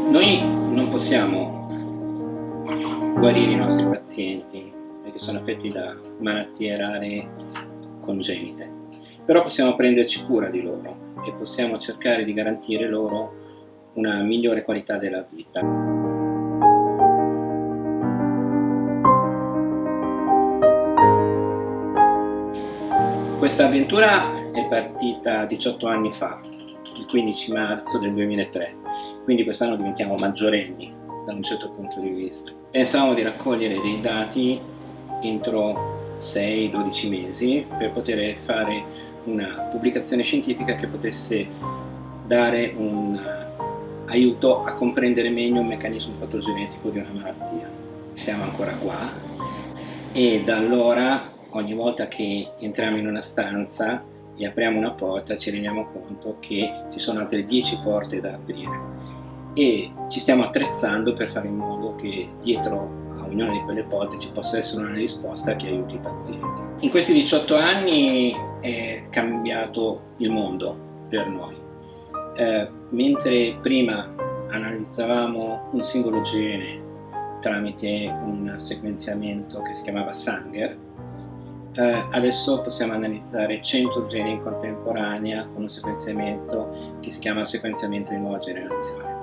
Noi non possiamo guarire i nostri pazienti perché sono affetti da malattie rare congenite, però possiamo prenderci cura di loro e possiamo cercare di garantire loro una migliore qualità della vita. Questa avventura è partita 18 anni fa, il 15 marzo del 2003, quindi quest'anno diventiamo maggiorenni da un certo punto di vista. Pensavamo di raccogliere dei dati entro 6-12 mesi per poter fare una pubblicazione scientifica che potesse dare un aiuto a comprendere meglio un meccanismo patogenetico di una malattia. Siamo ancora qua e da allora ogni volta che entriamo in una stanza e apriamo una porta ci rendiamo conto che ci sono altre 10 porte da aprire e ci stiamo attrezzando per fare in modo che dietro a ognuna di quelle porte ci possa essere una risposta che aiuti i pazienti. In questi 18 anni è cambiato il mondo per noi. Mentre prima analizzavamo un singolo gene tramite un sequenziamento che si chiamava Sanger, adesso possiamo analizzare 100 geni in contemporanea con un sequenziamento che si chiama sequenziamento di nuova generazione.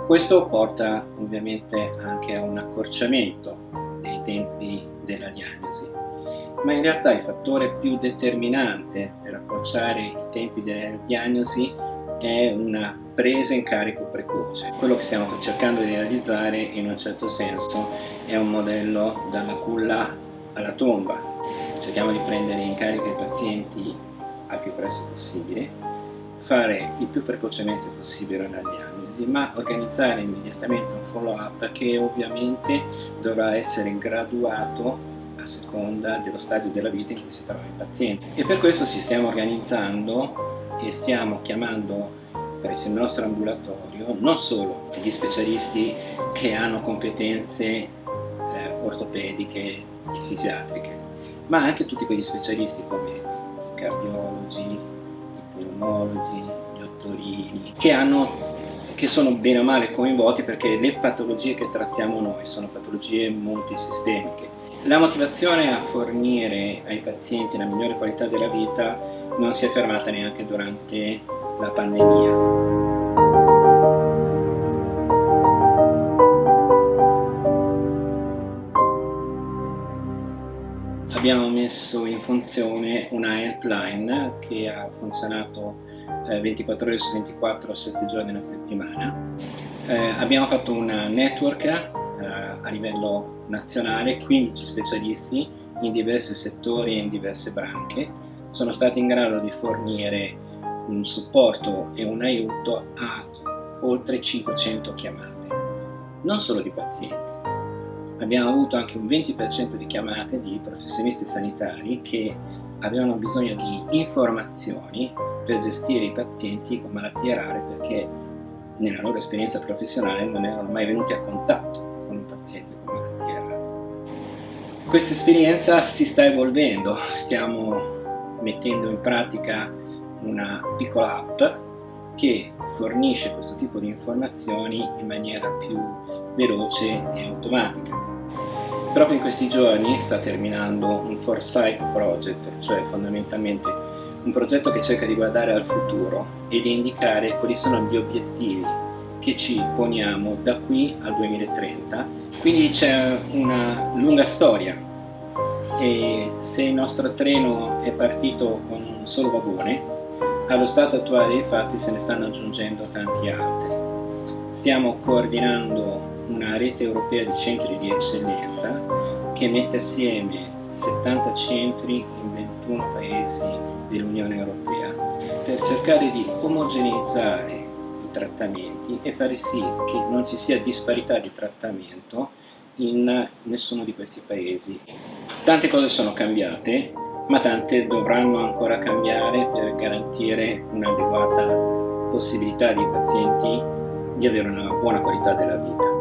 Questo porta ovviamente anche a un accorciamento dei tempi della diagnosi, ma in realtà il fattore più determinante per accorciare i tempi della diagnosi è una presa in carico precoce. Quello che stiamo cercando di realizzare in un certo senso è un modello dalla culla alla tomba. Cerchiamo di prendere in carico i pazienti al più presto possibile, fare il più precocemente possibile la diagnosi, ma organizzare immediatamente un follow-up che ovviamente dovrà essere graduato a seconda dello stadio della vita in cui si trova il paziente. E per questo ci stiamo organizzando e stiamo chiamando presso il nostro ambulatorio non solo gli specialisti che hanno competenze ortopediche e fisiatriche, ma anche tutti quegli specialisti come i cardiologi, i pneumologi, gli ottorini, che sono bene o male coinvolti perché le patologie che trattiamo noi sono patologie multisistemiche. La motivazione a fornire ai pazienti la migliore qualità della vita non si è fermata neanche durante la pandemia. Abbiamo messo in funzione una helpline che ha funzionato 24 ore su 24, 7 giorni alla settimana. Abbiamo fatto una network a livello nazionale, 15 specialisti in diversi settori e in diverse branche sono stati in grado di fornire un supporto e un aiuto a oltre 500 chiamate, non solo di pazienti. Abbiamo avuto anche un 20% di chiamate di professionisti sanitari che avevano bisogno di informazioni per gestire i pazienti con malattie rare perché nella loro esperienza professionale non erano mai venuti a contatto con un paziente con malattie rare. Questa esperienza si sta evolvendo, stiamo mettendo in pratica una piccola app che fornisce questo tipo di informazioni in maniera più veloce e automatica. Proprio in questi giorni sta terminando un Foresight Project, cioè fondamentalmente un progetto che cerca di guardare al futuro e di indicare quali sono gli obiettivi che ci poniamo da qui al 2030. Quindi c'è una lunga storia e se il nostro treno è partito con un solo vagone, allo stato attuale dei fatti se ne stanno aggiungendo tanti altri. Stiamo coordinando una rete europea di centri di eccellenza che mette assieme 70 centri in 21 paesi dell'Unione Europea per cercare di omogeneizzare i trattamenti e fare sì che non ci sia disparità di trattamento in nessuno di questi paesi. Tante cose sono cambiate, ma tante dovranno ancora cambiare per garantire un'adeguata possibilità ai pazienti di avere una buona qualità della vita.